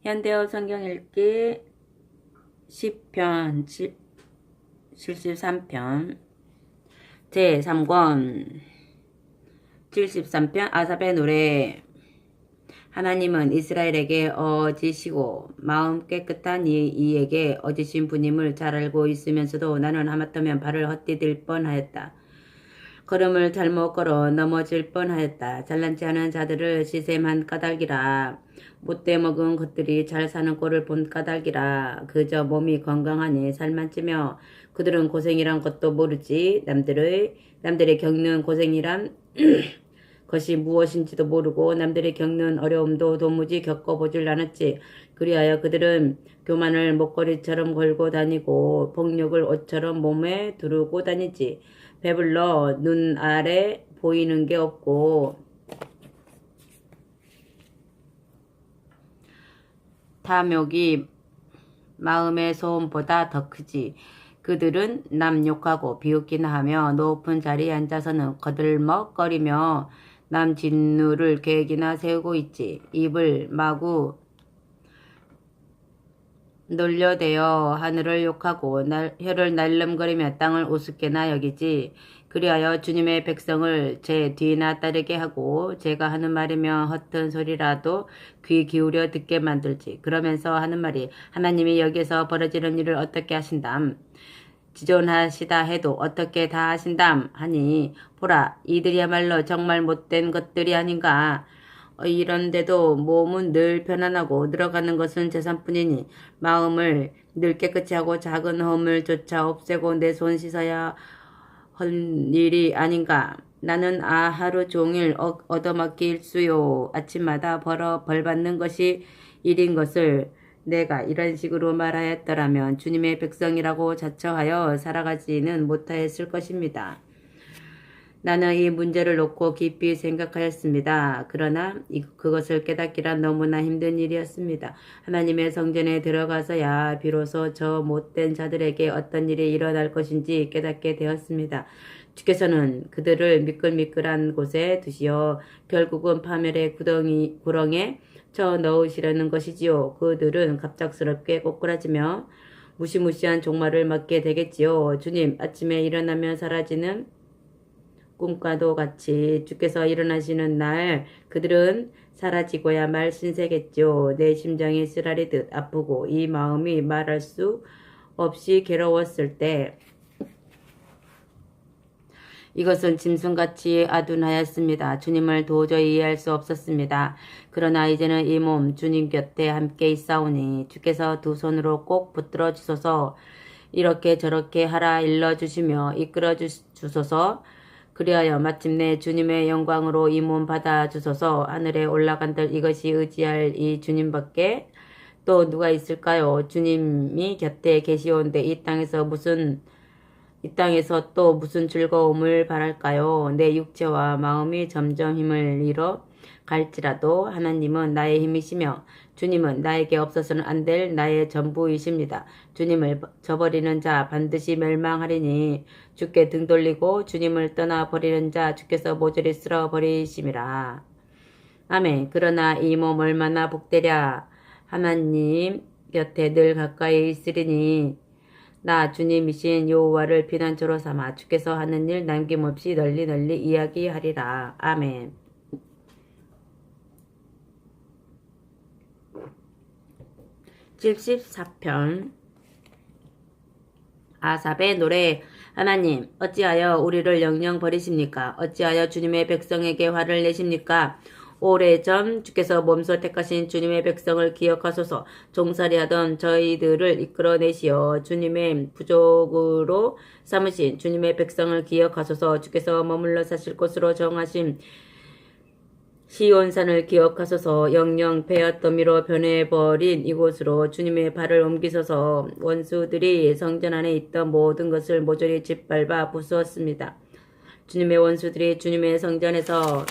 현대어 성경 읽기 10편 73편 제3권 73편 아삽의 노래. 하나님은 이스라엘에게 어지시고 마음 깨끗한 이에게 어지신 분임을 잘 알고 있으면서도 나는 하마터면 발을 헛디딜 뻔하였다. 걸음을 잘못 걸어 넘어질 뻔하였다. 잘난치 않은 자들을 시샘한 까닭이라. 못돼 먹은 것들이 잘 사는 꼴을 본 까닭이라. 그저 몸이 건강하니 살만 찌며 그들은 고생이란 것도 모르지. 남들의 겪는 고생이란 것이 무엇인지도 모르고 남들이 겪는 어려움도 도무지 겪어보질 않았지. 그리하여 그들은 교만을 목걸이처럼 걸고 다니고 폭력을 옷처럼 몸에 두르고 다니지. 배불러 눈 아래 보이는 게 없고 탐욕이 마음의 소음보다 더 크지. 그들은 남 욕하고 비웃기나 하며 높은 자리에 앉아서는 거들먹거리며 남 진누를 계획이나 세우고 있지. 입을 마구 놀려대어 하늘을 욕하고 혀를 날름거리며 땅을 우습게나 여기지. 그리하여 주님의 백성을 제 뒤나 따르게 하고 제가 하는 말이며 헛된 소리라도 귀 기울여 듣게 만들지. 그러면서 하는 말이 하나님이 여기에서 벌어지는 일을 어떻게 하신담. 지존하시다 해도 어떻게 다 하신담 하니 보라 이들이야말로 정말 못된 것들이 아닌가. 이런데도 몸은 늘 편안하고 늘어가는 것은 재산뿐이니 마음을 늘 깨끗이 하고 작은 허물조차 없애고 내 손 씻어야 할 일이 아닌가. 나는 하루 종일 얻어먹길 수요. 아침마다 벌 받는 것이 일인 것을 내가 이런 식으로 말하였더라면 주님의 백성이라고 자처하여 살아가지는 못하였을 것입니다. 나는 이 문제를 놓고 깊이 생각하였습니다. 그러나 그것을 깨닫기란 너무나 힘든 일이었습니다. 하나님의 성전에 들어가서야 비로소 저 못된 자들에게 어떤 일이 일어날 것인지 깨닫게 되었습니다. 주께서는 그들을 미끌미끌한 곳에 두시어 결국은 파멸의 구렁에 쳐 넣으시려는 것이지요. 그들은 갑작스럽게 꼬꾸라지며 무시무시한 종말을 맞게 되겠지요. 주님, 아침에 일어나면 사라지는 꿈과도 같이 주께서 일어나시는 날 그들은 사라지고야 말 신세겠죠. 내 심장이 쓰라리듯 아프고 이 마음이 말할 수 없이 괴로웠을 때 이것은 짐승같이 아둔하였습니다. 주님을 도저히 이해할 수 없었습니다. 그러나 이제는 이 몸 주님 곁에 함께 있사오니 주께서 두 손으로 꼭 붙들어 주소서. 이렇게 저렇게 하라 일러주시며 이끌어 주소서. 그리하여 마침내 주님의 영광으로 이 몸 받아 주소서. 하늘에 올라간들 이것이 의지할 이 주님밖에 또 누가 있을까요? 주님이 곁에 계시온데 이 땅에서 또 무슨 즐거움을 바랄까요? 내 육체와 마음이 점점 힘을 잃어 갈지라도 하나님은 나의 힘이시며 주님은 나에게 없어서는 안 될 나의 전부이십니다. 주님을 저버리는 자 반드시 멸망하리니 주께 등 돌리고 주님을 떠나버리는 자 주께서 모조리 쓸어버리심이라. 아멘. 그러나 이 몸 얼마나 복되랴. 하나님 곁에 늘 가까이 있으리니 나 주님이신 여호와를 피난처로 삼아 주께서 하는 일 남김없이 널리 이야기하리라. 아멘. (74편) 아삽의 노래. 하나님, 어찌하여 우리를 영영 버리십니까? 어찌하여 주님의 백성에게 화를 내십니까? 오래전 주께서 몸소 택하신 주님의 백성을 기억하소서. 종살이하던 저희들을 이끌어내시어 주님의 부족으로 삼으신 주님의 백성을 기억하소서. 주께서 머물러 사실 곳으로 정하신 시온산을 기억하소서. 영영 베어더미로 변해버린 이곳으로 주님의 발을 옮기소서. 원수들이 성전 안에 있던 모든 것을 모조리 짓밟아 부수었습니다. 주님의 원수들이 주님의 성전에서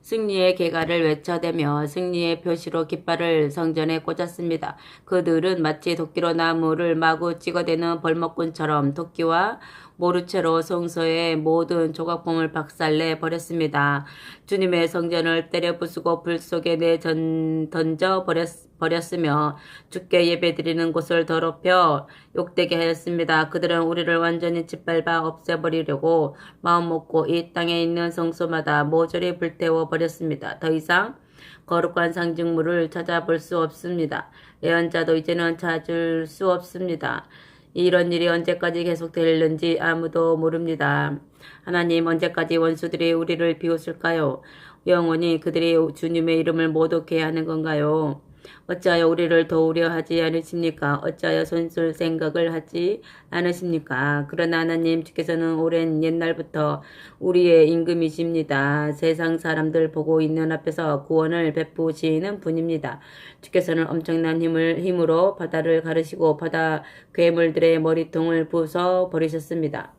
승리의 계가를 외쳐대며 승리의 표시로 깃발을 성전에 꽂았습니다. 그들은 마치 도끼로 나무를 마구 찍어대는 벌목꾼처럼 도끼와 모르채로 성소의 모든 조각품을 박살내 버렸습니다. 주님의 성전을 때려 부수고 불 속에 던져 버렸으며 주께 예배드리는 곳을 더럽혀 욕되게 하였습니다. 그들은 우리를 완전히 짓밟아 없애버리려고 마음먹고 이 땅에 있는 성소마다 모조리 불태워 버렸습니다. 더 이상 거룩한 상징물을 찾아볼 수 없습니다. 예언자도 이제는 찾을 수 없습니다. 이런 일이 언제까지 계속될는지 아무도 모릅니다. 하나님, 언제까지 원수들이 우리를 비웃을까요? 영원히 그들이 주님의 이름을 모독해야 하는 건가요? 어찌하여 우리를 도우려 하지 않으십니까? 어찌하여 손쓸 생각을 하지 않으십니까? 그러나 하나님 주께서는 오랜 옛날부터 우리의 임금이십니다. 세상 사람들 보고 있는 앞에서 구원을 베푸시는 분입니다. 주께서는 엄청난 힘으로 바다를 가르시고 바다 괴물들의 머리통을 부숴 버리셨습니다.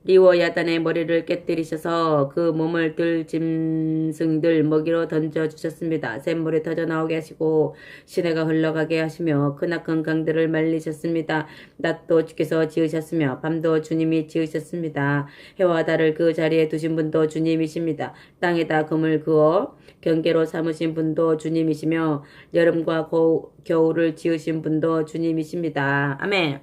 리워 야단의 머리를 깨뜨리셔서 그 몸을 들짐승들 먹이로 던져주셨습니다. 샘물이 터져나오게 하시고 시내가 흘러가게 하시며 크나큰 강들을 말리셨습니다. 낮도 주께서 지으셨으며 밤도 주님이 지으셨습니다. 해와 달을 그 자리에 두신 분도 주님이십니다. 땅에다 금을 그어 경계로 삼으신 분도 주님이시며 여름과 겨울을 지으신 분도 주님이십니다. 아멘.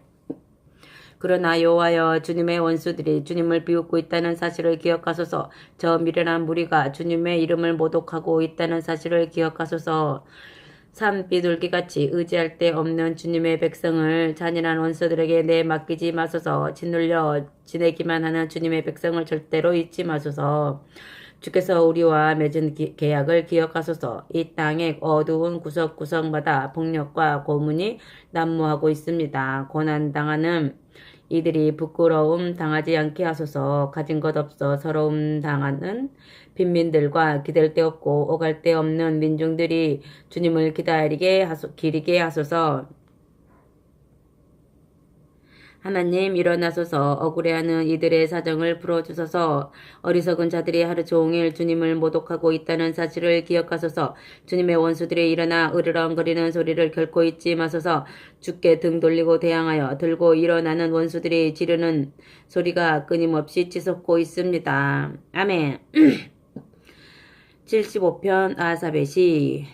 그러나 여호와여, 주님의 원수들이 주님을 비웃고 있다는 사실을 기억하소서. 저 미련한 무리가 주님의 이름을 모독하고 있다는 사실을 기억하소서. 산 비둘기같이 의지할 데 없는 주님의 백성을 잔인한 원수들에게 내맡기지 마소서. 짓눌려 지내기만 하는 주님의 백성을 절대로 잊지 마소서. 주께서 우리와 맺은 계약을 기억하소서. 이 땅의 어두운 구석구석마다 폭력과 고문이 난무하고 있습니다. 고난당하는 이들이 부끄러움 당하지 않게 하소서. 가진 것 없어 서러움 당하는 빈민들과 기댈 데 없고 오갈 데 없는 민중들이 주님을 기리게 하소서. 하나님, 일어나소서. 억울해하는 이들의 사정을 풀어주소서. 어리석은 자들이 하루 종일 주님을 모독하고 있다는 사실을 기억하소서. 주님의 원수들이 일어나 으르렁거리는 소리를 결코 잊지 마소서. 주께 등 돌리고 대항하여 들고 일어나는 원수들이 지르는 소리가 끊임없이 치솟고 있습니다. 아멘. 75편 아삽의 시.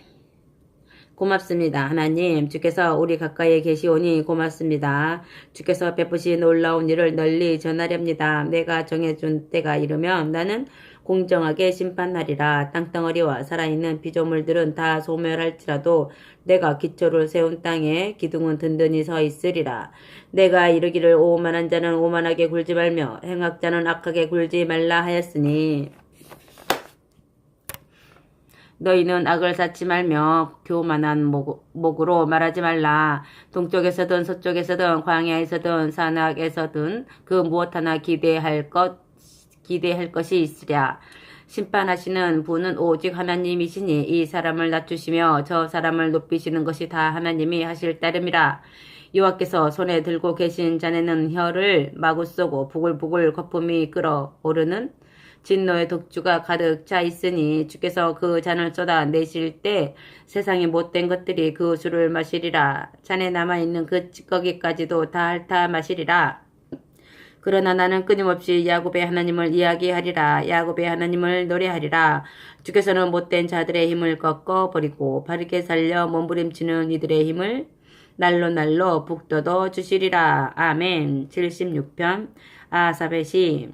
고맙습니다. 하나님, 주께서 우리 가까이에 계시오니 고맙습니다. 주께서 베푸신 놀라운 일을 널리 전하렵니다. 내가 정해준 때가 이르면 나는 공정하게 심판하리라. 땅덩어리와 살아있는 피조물들은 다 소멸할지라도 내가 기초를 세운 땅에 기둥은 든든히 서 있으리라. 내가 이르기를 오만한 자는 오만하게 굴지 말며 행악자는 악하게 굴지 말라 하였으니 너희는 악을 쌓지 말며 교만한 목으로 말하지 말라. 동쪽에서든 서쪽에서든 광야에서든 산악에서든 그 무엇 하나 기대할 것이 있으랴. 심판하시는 분은 오직 하나님이시니 이 사람을 낮추시며 저 사람을 높이시는 것이 다 하나님이 하실 따름이라. 여호와께서 손에 들고 계신 잔에는 혀를 마구 쏘고 부글부글 거품이 끓어오르는 진노의 독주가 가득 차 있으니 주께서 그 잔을 쏟아 내실 때 세상의 못된 것들이 그 술을 마시리라. 잔에 남아있는 그 찌꺼기까지도 다 핥아 마시리라. 그러나 나는 끊임없이 야곱의 하나님을 이야기하리라. 야곱의 하나님을 노래하리라. 주께서는 못된 자들의 힘을 꺾어버리고 바르게 살려 몸부림치는 이들의 힘을 날로 북돋워 주시리라. 아멘. 76편 아삽의 시.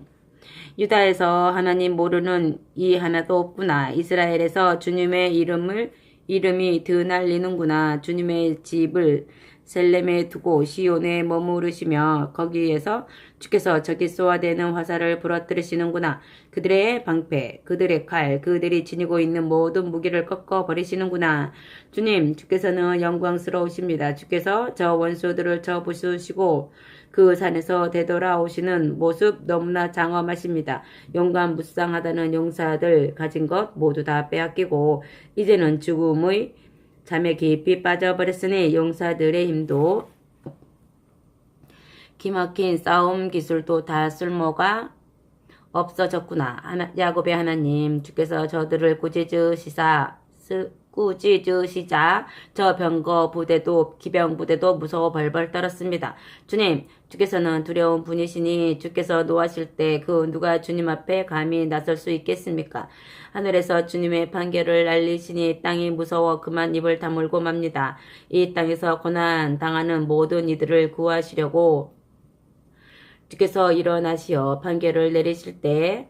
유다에서 하나님 모르는 이 하나도 없구나. 이스라엘에서 주님의 이름이 드날리는구나. 주님의 집을 셀렘에 두고 시온에 머무르시며 거기에서 주께서 저기 쏘아대는 화살을 부러뜨리시는구나. 그들의 방패, 그들의 칼, 그들이 지니고 있는 모든 무기를 꺾어버리시는구나. 주님, 주께서는 영광스러우십니다. 주께서 저 원수들을 쳐 부수시고 그 산에서 되돌아오시는 모습 너무나 장엄하십니다. 용감무쌍하다는 용사들 가진 것 모두 다 빼앗기고 이제는 죽음의 잠에 깊이 빠져버렸으니 용사들의 힘도 기막힌 싸움 기술도 다 쓸모가 없어졌구나. 야곱의 하나님, 주께서 저들을 꾸짖으시자 저 병거 부대도 기병 부대도 무서워 벌벌 떨었습니다. 주님, 주께서는 두려운 분이시니 주께서 노하실 때 그 누가 주님 앞에 감히 나설 수 있겠습니까? 하늘에서 주님의 판결을 날리시니 땅이 무서워 그만 입을 다물고 맙니다. 이 땅에서 고난 당하는 모든 이들을 구하시려고 주께서 일어나시어 판결을 내리실 때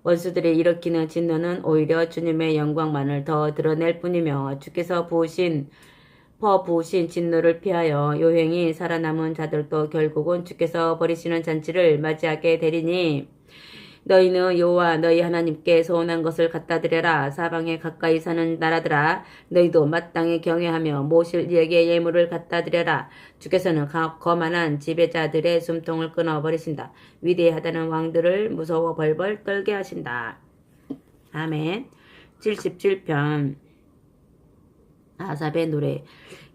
원수들이 일으키는 진노는 오히려 주님의 영광만을 더 드러낼 뿐이며 주께서 퍼부으신 진노를 피하여 요행이 살아남은 자들도 결국은 주께서 버리시는 잔치를 맞이하게 되리니 너희는 여호와 너희 하나님께 소원한 것을 갖다 드려라. 사방에 가까이 사는 나라들아 너희도 마땅히 경외하며 모실 이에게 예물을 갖다 드려라. 주께서는 거만한 지배자들의 숨통을 끊어버리신다. 위대하다는 왕들을 무서워 벌벌 떨게 하신다. 아멘. 77편 아삽의 노래.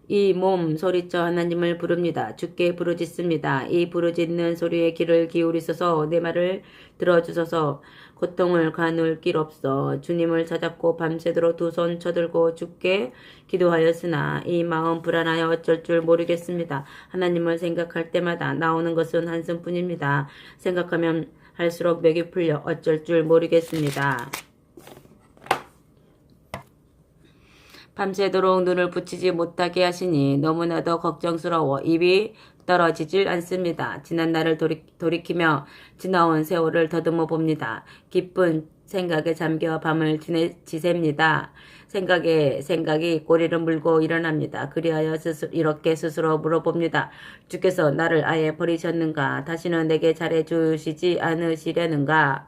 이 몸 소리쳐 하나님을 부릅니다. 주께 부르짖습니다. 이 부르짖는 소리에 귀를 기울이소서. 내 말을 들어주소서. 고통을 가눌 길 없어. 주님을 찾았고 밤새도록 두 손 쳐들고 주께 기도하였으나 이 마음 불안하여 어쩔 줄 모르겠습니다. 하나님을 생각할 때마다 나오는 것은 한숨뿐입니다. 생각하면 할수록 맥이 풀려 어쩔 줄 모르겠습니다. 밤새도록 눈을 붙이지 못하게 하시니 너무나도 걱정스러워 입이 떨어지질 않습니다. 지난 날을 돌이키며 지나온 세월을 더듬어 봅니다. 기쁜 생각에 잠겨 밤을 지새입니다. 생각이 꼬리를 물고 일어납니다. 그리하여 이렇게 스스로 물어봅니다. 주께서 나를 아예 버리셨는가? 다시는 내게 잘해주시지 않으시려는가?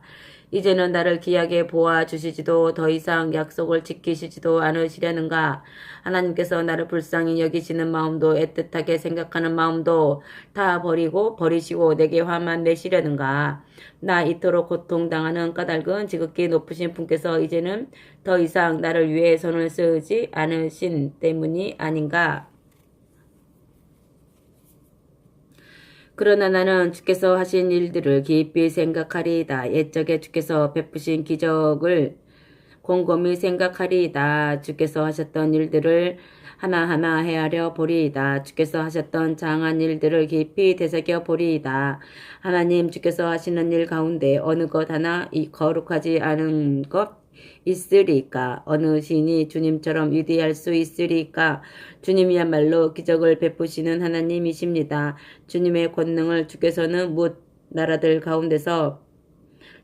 이제는 나를 귀하게 보아주시지도 더 이상 약속을 지키시지도 않으시려는가? 하나님께서 나를 불쌍히 여기시는 마음도 애틋하게 생각하는 마음도 다 버리시고 내게 화만 내시려는가? 나 이토록 고통당하는 까닭은 지극히 높으신 분께서 이제는 더 이상 나를 위해 손을 쓰지 않으신 때문이 아닌가? 그러나 나는 주께서 하신 일들을 깊이 생각하리이다. 옛적에 주께서 베푸신 기적을 곰곰이 생각하리이다. 주께서 하셨던 일들을 하나하나 헤아려 보리이다. 주께서 하셨던 장한 일들을 깊이 되새겨 보리이다. 하나님 주께서 하시는 일 가운데 어느 것 하나 거룩하지 않은 것 있으리까? 어느 신이 주님처럼 위대할 수 있으리까? 주님이야말로 기적을 베푸시는 하나님이십니다. 주님의 권능을 주께서는 뭇 나라들 가운데서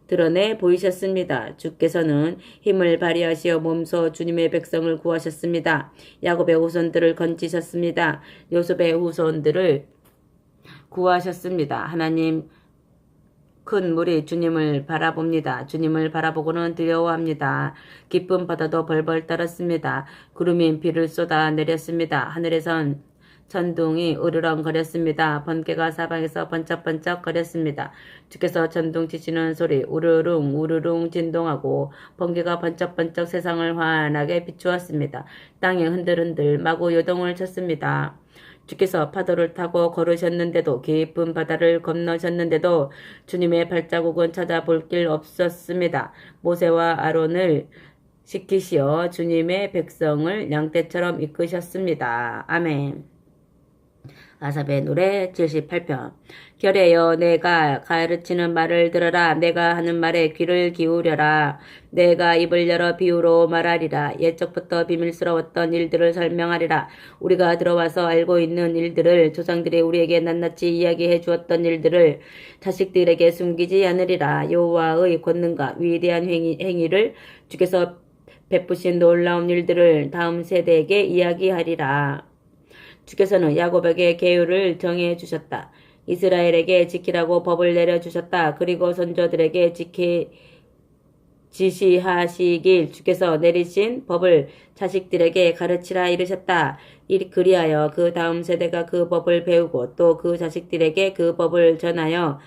드러내 보이셨습니다. 주께서는 힘을 발휘하시어 몸소 주님의 백성을 구하셨습니다. 야곱의 후손들을 건지셨습니다. 요셉의 후손들을 구하셨습니다. 하나님 큰 물이 주님을 바라봅니다. 주님을 바라보고는 두려워합니다. 깊은 바다도 벌벌 떨었습니다. 구름이 비를 쏟아 내렸습니다. 하늘에선 천둥이 으르렁거렸습니다. 번개가 사방에서 번쩍번쩍 거렸습니다. 주께서 천둥 치시는 소리 우르릉 우르릉 진동하고 번개가 번쩍번쩍 세상을 환하게 비추었습니다. 땅이 흔들흔들 마구 요동을 쳤습니다. 주께서 파도를 타고 걸으셨는데도 깊은 바다를 건너셨는데도 주님의 발자국은 찾아볼 길 없었습니다. 모세와 아론을 시키시어 주님의 백성을 양떼처럼 이끄셨습니다. 아멘. 아삽의 노래 78편. 결혜여 내가 가르치는 말을 들어라. 내가 하는 말에 귀를 기울여라. 내가 입을 열어 비유로 말하리라. 옛적부터 비밀스러웠던 일들을 설명하리라. 우리가 들어와서 알고 있는 일들을 조상들이 우리에게 낱낱이 이야기해 주었던 일들을 자식들에게 숨기지 않으리라. 여호와의 권능과 위대한 행위를 주께서 베푸신 놀라운 일들을 다음 세대에게 이야기하리라. 주께서는 야곱에게 계율을 정해 주셨다. 이스라엘에게 지키라고 법을 내려 주셨다. 그리고 선조들에게 지시하시길 주께서 내리신 법을 자식들에게 가르치라 이르셨다. 그리하여 그 다음 세대가 그 법을 배우고 또 그 자식들에게 그 법을 전하여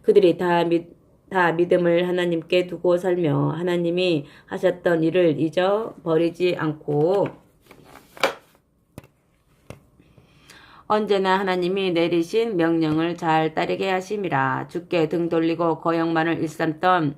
그들이 다 믿음을 하나님께 두고 살며 하나님이 하셨던 일을 잊어버리지 않고 언제나 하나님이 내리신 명령을 잘 따르게 하심이라. 주께 등 돌리고 거역만을 일삼던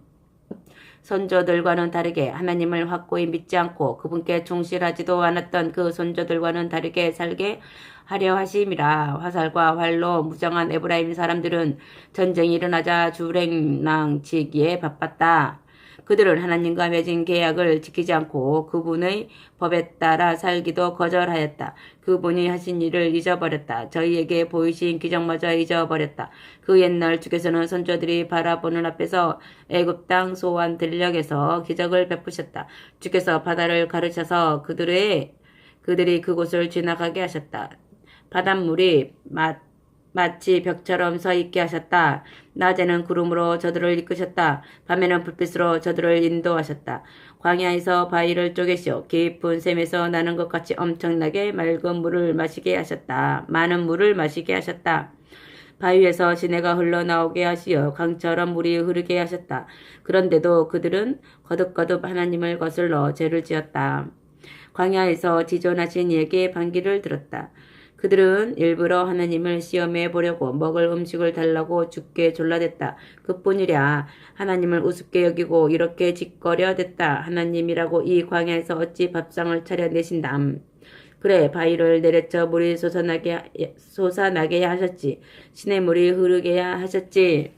선조들과는 다르게 하나님을 확고히 믿지 않고 그분께 충실하지도 않았던 그 선조들과는 다르게 살게 하려 하심이라. 화살과 활로 무장한 에브라임 사람들은 전쟁이 일어나자 주랭랑치기에 바빴다. 그들은 하나님과 맺은 계약을 지키지 않고 그분의 법에 따라 살기도 거절하였다. 그분이 하신 일을 잊어버렸다. 저희에게 보이신 기적마저 잊어버렸다. 그 옛날 주께서는 선조들이 바라보는 앞에서 애굽 땅 소안 들녘에서 기적을 베푸셨다. 주께서 바다를 가르쳐서 그들이 그곳을 지나가게 하셨다. 바닷물이 마치 벽처럼 서 있게 하셨다. 낮에는 구름으로 저들을 이끄셨다. 밤에는 불빛으로 저들을 인도하셨다. 광야에서 바위를 쪼개시오. 깊은 샘에서 나는 것 같이 엄청나게 맑은 물을 마시게 하셨다. 많은 물을 마시게 하셨다. 바위에서 시내가 흘러나오게 하시어 강처럼 물이 흐르게 하셨다. 그런데도 그들은 거듭거듭 하나님을 거슬러 죄를 지었다. 광야에서 지존하신 이에게 반기를 들었다. 그들은 일부러 하나님을 시험해 보려고 먹을 음식을 달라고 주께 졸라댔다. 그뿐이랴. 하나님을 우습게 여기고 이렇게 짓거려댔다. 하나님이라고 이 광야에서 어찌 밥상을 차려내신담. 그래, 바위를 내려쳐 물이 솟아나게 하셨지. 시냇물이 흐르게 하셨지.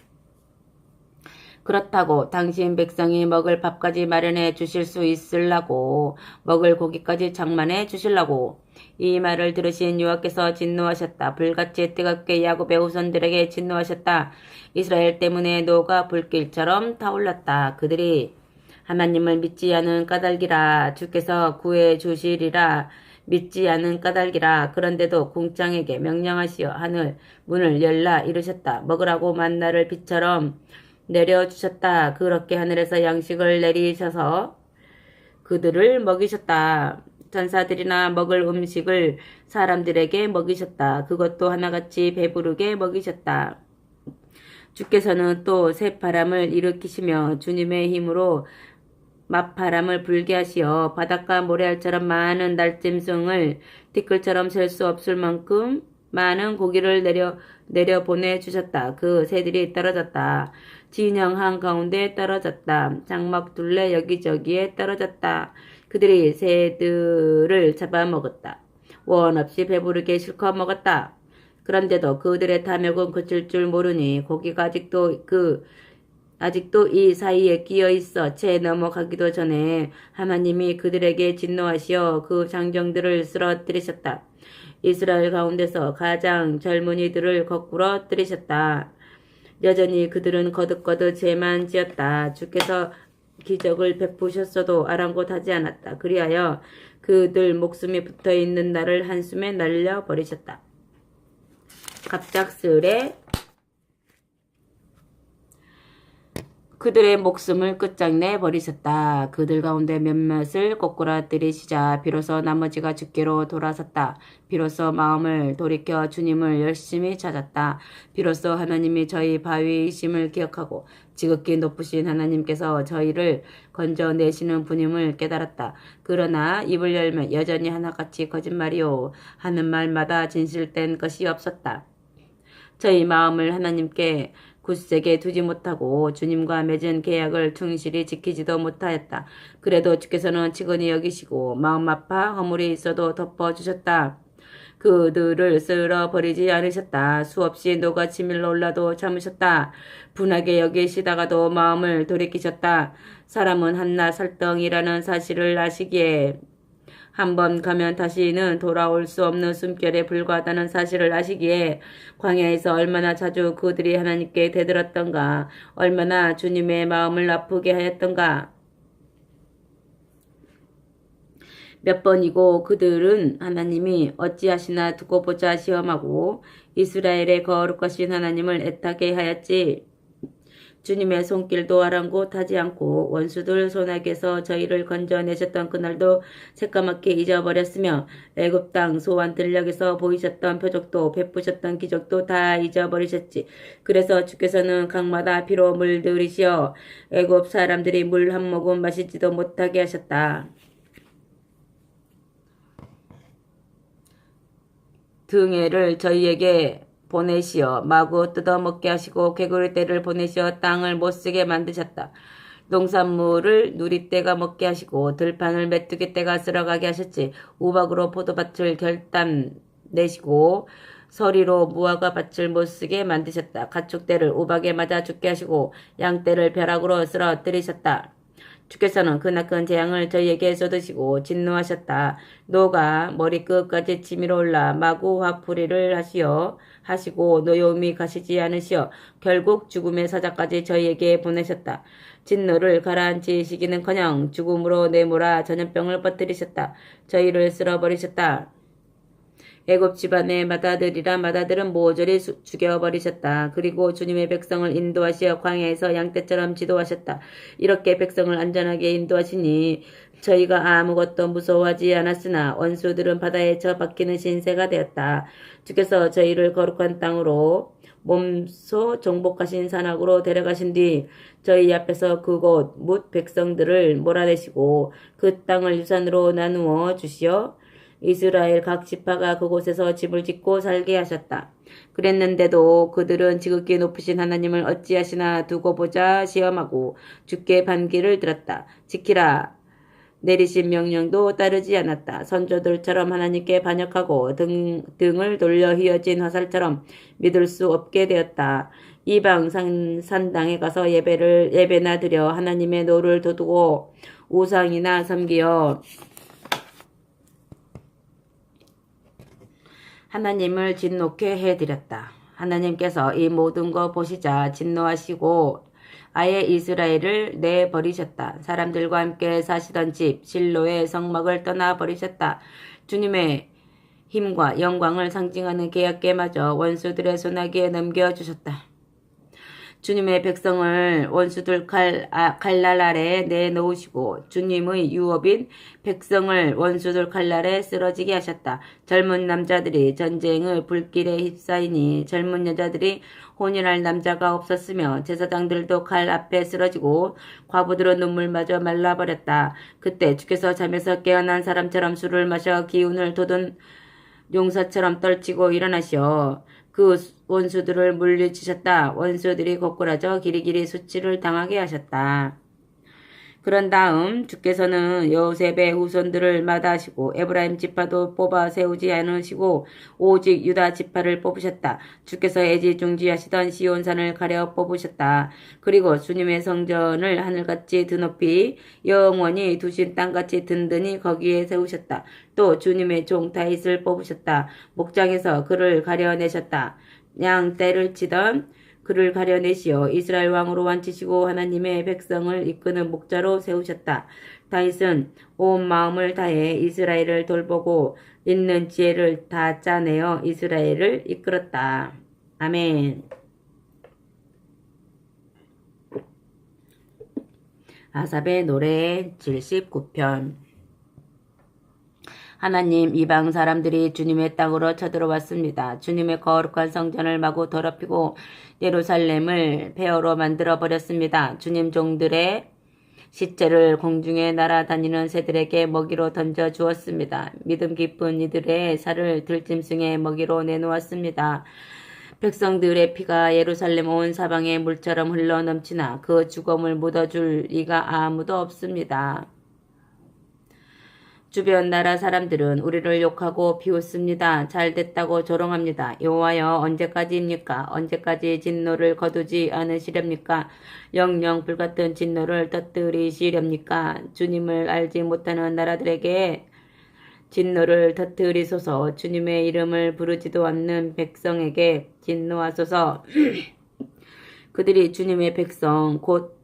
그렇다고 당신 백성이 먹을 밥까지 마련해 주실 수 있으려고, 먹을 고기까지 장만해 주실라고. 이 말을 들으신 여호와께서 진노하셨다. 불같이 뜨겁게 야곱의 후손들에게 진노하셨다. 이스라엘 때문에 노가 불길처럼 타올랐다. 그들이 하나님을 믿지 않은 까닭이라. 주께서 구해 주시리라. 믿지 않은 까닭이라. 그런데도 궁창에게 명령하시어 하늘 문을 열라 이르셨다. 먹으라고 만나를 빛처럼 내려주셨다. 그렇게 하늘에서 양식을 내리셔서 그들을 먹이셨다. 전사들이나 먹을 음식을 사람들에게 먹이셨다. 그것도 하나같이 배부르게 먹이셨다. 주께서는 또 새바람을 일으키시며 주님의 힘으로 맞바람을 불게 하시어 바닷가 모래알처럼 많은 날짐승을 티끌처럼 셀 수 없을 만큼 많은 고기를 내려 보내주셨다. 그 새들이 떨어졌다. 진영 한가운데 떨어졌다. 장막 둘레 여기저기에 떨어졌다. 그들이 새들을 잡아먹었다. 원 없이 배부르게 실컷 먹었다. 그런데도 그들의 탐욕은 그칠 줄 모르니 고기가 아직도 이 사이에 끼어 있어 채 넘어가기도 전에 하나님이 그들에게 진노하시어 그 장정들을 쓰러뜨리셨다. 이스라엘 가운데서 가장 젊은이들을 거꾸로 뜨리셨다. 여전히 그들은 거듭거듭 죄만 지었다. 주께서 기적을 베푸셨어도 아랑곳하지 않았다. 그리하여 그들 목숨이 붙어있는 날을 한숨에 날려버리셨다. 갑작스레 그들의 목숨을 끝장내 버리셨다. 그들 가운데 몇몇을 꼬꾸라뜨리시자 비로소 나머지가 주께로 돌아섰다. 비로소 마음을 돌이켜 주님을 열심히 찾았다. 비로소 하나님이 저희 바위이심을 기억하고 지극히 높으신 하나님께서 저희를 건져내시는 분임을 깨달았다. 그러나 입을 열면 여전히 하나같이 거짓말이요 하는 말마다 진실된 것이 없었다. 저희 마음을 하나님께 굳세게 두지 못하고 주님과 맺은 계약을 충실히 지키지도 못하였다. 그래도 주께서는 치근히 여기시고 마음 아파 허물이 있어도 덮어주셨다. 그들을 쓸어버리지 않으셨다. 수없이 노가 치밀러 올라도 참으셨다. 분하게 여기시다가도 마음을 돌이키셨다. 사람은 한낱 살덩이라는 사실을 아시기에 한번 가면 다시는 돌아올 수 없는 숨결에 불과하다는 사실을 아시기에 광야에서 얼마나 자주 그들이 하나님께 대들었던가, 얼마나 주님의 마음을 아프게 하였던가. 몇 번이고 그들은 하나님이 어찌하시나 두고 보자 시험하고 이스라엘의 거룩하신 하나님을 애타게 하였지. 주님의 손길도 아랑곳하지 않고 원수들 손아귀에서 저희를 건져내셨던 그날도 새까맣게 잊어버렸으며 애굽 땅 소안 들녘에서 보이셨던 표적도 베푸셨던 기적도 다 잊어버리셨지. 그래서 주께서는 강마다 피로 물들이시어 애굽 사람들이 물 한 모금 마시지도 못하게 하셨다. 등해를 저희에게 보내시어 마구 뜯어먹게 하시고 개구리 떼를 보내시어 땅을 못쓰게 만드셨다. 농산물을 누리떼가 먹게 하시고 들판을 메뚜기떼가 쓸어가게 하셨지. 우박으로 포도밭을 결단 내시고 서리로 무화과 밭을 못쓰게 만드셨다. 가축떼를 우박에 맞아 죽게 하시고 양떼를 벼락으로 쓰러뜨리셨다. 주께서는 크나큰 재앙을 저희에게 쏟으시고 진노하셨다. 노가 머리끝까지 치밀어 올라 마구 화풀이를 하시고 노여움이 가시지 않으시어 결국 죽음의 사자까지 저희에게 보내셨다. 진노를 가라앉히시기는커녕 죽음으로 내몰아 전염병을 퍼뜨리셨다. 저희를 쓸어버리셨다. 애굽 집안의 마다들은 모조리 죽여버리셨다. 그리고 주님의 백성을 인도하시어 광야에서 양떼처럼 지도하셨다. 이렇게 백성을 안전하게 인도하시니 저희가 아무것도 무서워하지 않았으나 원수들은 바다에 처박히는 신세가 되었다. 주께서 저희를 거룩한 땅으로 몸소 정복하신 산악으로 데려가신 뒤 저희 앞에서 그곳 뭇 백성들을 몰아내시고 그 땅을 유산으로 나누어 주시어 이스라엘 각 지파가 그곳에서 집을 짓고 살게 하셨다. 그랬는데도 그들은 지극히 높으신 하나님을 어찌하시나 두고 보자 시험하고 주께 반기를 들었다. 지키라 내리신 명령도 따르지 않았다. 선조들처럼 하나님께 반역하고 등을 돌려 휘어진 화살처럼 믿을 수 없게 되었다. 이방 산당에 가서 예배나 드려 하나님의 노를 도두고 우상이나 섬기어 하나님을 진노케 해드렸다. 하나님께서 이 모든 거 보시자 진노하시고 아예 이스라엘을 내버리셨다. 사람들과 함께 사시던 집 실로의 성막을 떠나버리셨다. 주님의 힘과 영광을 상징하는 계약궤마저 원수들의 손아귀에 넘겨주셨다. 주님의 백성을 원수들 칼날 아래 내놓으시고 주님의 유업인 백성을 원수들 칼날에 쓰러지게 하셨다. 젊은 남자들이 전쟁의 불길에 휩싸이니 젊은 여자들이 혼인할 남자가 없었으며 제사장들도 칼 앞에 쓰러지고 과부들은 눈물마저 말라버렸다. 그때 주께서 잠에서 깨어난 사람처럼 술을 마셔 기운을 돋은 용사처럼 떨치고 일어나시어 그 원수들을 물리치셨다. 원수들이 고꾸라져 길이길이 수치를 당하게 하셨다. 그런 다음 주께서는 요셉의 후손들을 마다하시고 에브라임 지파도 뽑아 세우지 않으시고 오직 유다 지파를 뽑으셨다. 주께서 애지중지하시던 시온산을 가려 뽑으셨다. 그리고 주님의 성전을 하늘같이 드높이 영원히 두신 땅같이 든든히 거기에 세우셨다. 또 주님의 종 다윗을 뽑으셨다. 목장에서 그를 가려내셨다. 양떼를 치던 그를 가려내시어 이스라엘 왕으로 완치시고 하나님의 백성을 이끄는 목자로 세우셨다. 다윗은 온 마음을 다해 이스라엘을 돌보고 있는 지혜를 다 짜내어 이스라엘을 이끌었다. 아멘. 아삽의 노래 79편. 하나님, 이방 사람들이 주님의 땅으로 쳐들어왔습니다. 주님의 거룩한 성전을 마구 더럽히고 예루살렘을 폐허로 만들어 버렸습니다. 주님 종들의 시체를 공중에 날아다니는 새들에게 먹이로 던져 주었습니다. 믿음 깊은 이들의 살을 들짐승의 먹이로 내놓았습니다. 백성들의 피가 예루살렘 온 사방에 물처럼 흘러 넘치나 그 죽음을 묻어줄 이가 아무도 없습니다. 주변 나라 사람들은 우리를 욕하고 비웃습니다. 잘됐다고 조롱합니다. 여호와여, 언제까지입니까? 언제까지 진노를 거두지 않으시렵니까? 영영 불같은 진노를 터뜨리시렵니까? 주님을 알지 못하는 나라들에게 진노를 터뜨리소서. 주님의 이름을 부르지도 않는 백성에게 진노하소서. 그들이 주님의 백성 곧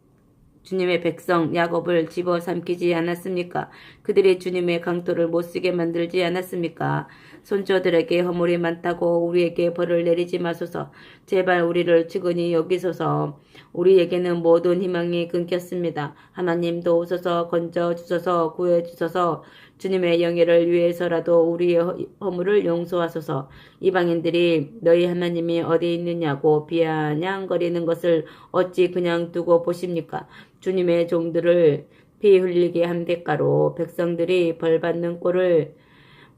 주님의 백성 야곱을 집어삼키지 않았습니까? 그들이 주님의 강토를 못쓰게 만들지 않았습니까? 손조들에게 허물이 많다고 우리에게 벌을 내리지 마소서. 제발 우리를 측은히 여기소서. 우리에게는 모든 희망이 끊겼습니다. 하나님 도우소서. 건져주소서. 구해주소서. 주님의 영예를 위해서라도 우리의 허물을 용서하소서. 이방인들이 너희 하나님이 어디 있느냐고 비아냥거리는 것을 어찌 그냥 두고 보십니까? 주님의 종들을 피 흘리게 한 대가로 백성들이 벌받는 꼴을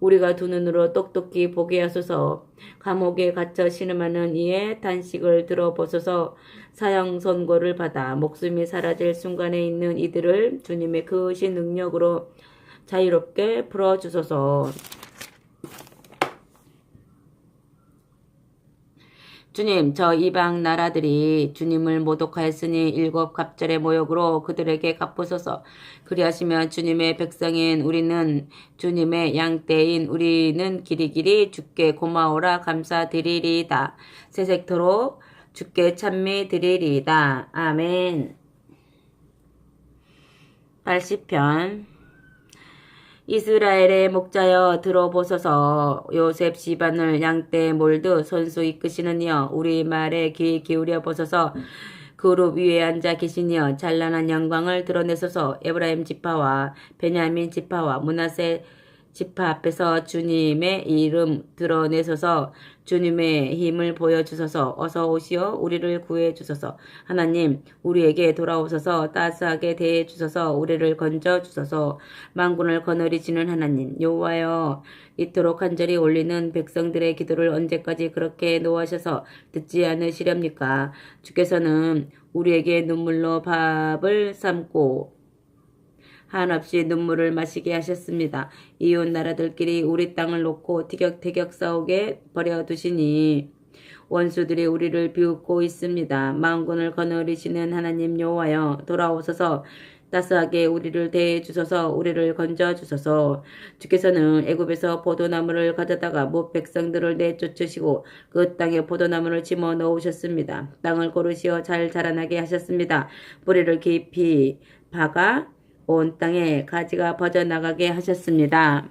우리가 두 눈으로 똑똑히 보게 하소서. 감옥에 갇혀 신음하는 이의 탄식을 들어보소서. 사형 선고를 받아 목숨이 사라질 순간에 있는 이들을 주님의 크신 능력으로 자유롭게 풀어주소서. 주님, 저 이방 나라들이 주님을 모독하였으니 일곱 갑절의 모욕으로 그들에게 갚으소서. 그리하시면 주님의 백성인 우리는 주님의 양떼인 우리는 길이길이 주께 고마워라 감사드리리이다. 새색토록 주께 찬미드리리이다. 아멘. 80편 이스라엘의 목자여 들어보소서. 요셉 집안을 양떼 몰듯 손수 이끄시는 이여 우리 말에 귀 기울여 보소서. 그룹 위에 앉아 계신 이여 찬란한 영광을 드러내소서. 에브라임 지파와 베냐민 지파와 므낫세 지파 앞에서 주님의 이름 드러내소서. 주님의 힘을 보여주소서. 어서 오시어 우리를 구해주소서. 하나님 우리에게 돌아오소서. 따스하게 대해주소서. 우리를 건져주소서. 만군을 거느리시는 하나님 여호와여 이토록 간절히 올리는 백성들의 기도를 언제까지 그렇게 노하셔서 듣지 않으시렵니까? 주께서는 우리에게 눈물로 밥을 삶고 한없이 눈물을 마시게 하셨습니다. 이웃 나라들끼리 우리 땅을 놓고 티격태격 싸우게 버려두시니 원수들이 우리를 비웃고 있습니다. 만군을 거느리시는 하나님 여호와여 돌아오소서. 따스하게 우리를 대해 주소서. 우리를 건져 주소서. 주께서는 애굽에서 포도나무를 가져다가 뭇 백성들을 내쫓으시고 그 땅에 포도나무를 심어 넣으셨습니다. 땅을 고르시어 잘 자라나게 하셨습니다. 뿌리를 깊이 박아 온 땅에 가지가 퍼져나가게 하셨습니다.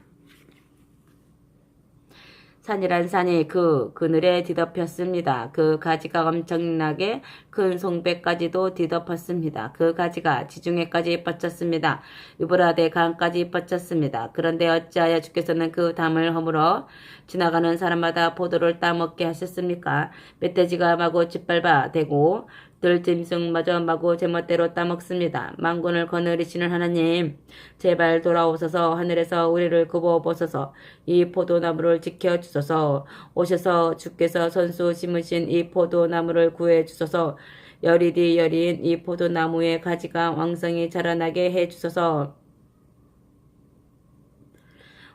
산이란 산이 그 그늘에 뒤덮였습니다. 그 가지가 엄청나게 큰 송배까지도 뒤덮었습니다. 그 가지가 지중해까지 뻗쳤습니다. 유브라데 강까지 뻗쳤습니다. 그런데 어찌하여 주께서는 그 담을 허물어 지나가는 사람마다 포도를 따먹게 하셨습니까? 멧돼지가 마구 짓밟아 대고 들짐승마저 마구 제멋대로 따먹습니다. 만군을 거느리시는 하나님 제발 돌아오소서. 하늘에서 우리를 굽어보소서. 이 포도나무를 지켜주소서. 오셔서 주께서 선수 심으신 이 포도나무를 구해주소서. 여리디 여린 이 포도나무의 가지가 왕성히 자라나게 해주소서.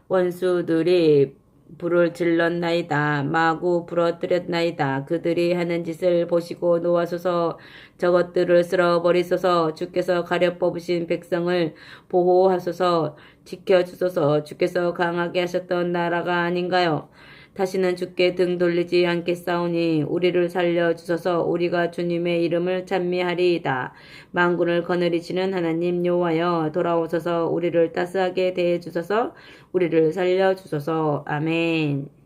원수들이 불을 질렀나이다. 마구 부러뜨렸나이다. 그들이 하는 짓을 보시고 노하소서. 저것들을 쓸어버리소서. 주께서 가려 뽑으신 백성을 보호하소서. 지켜주소서. 주께서 강하게 하셨던 나라가 아닌가요? 다시는 주께 등 돌리지 않겠사오니 우리를 살려주소서. 우리가 주님의 이름을 찬미하리이다. 만군을 거느리시는 하나님 여호와여 돌아오소서. 우리를 따스하게 대해주소서. 우리를 살려주소서. 아멘.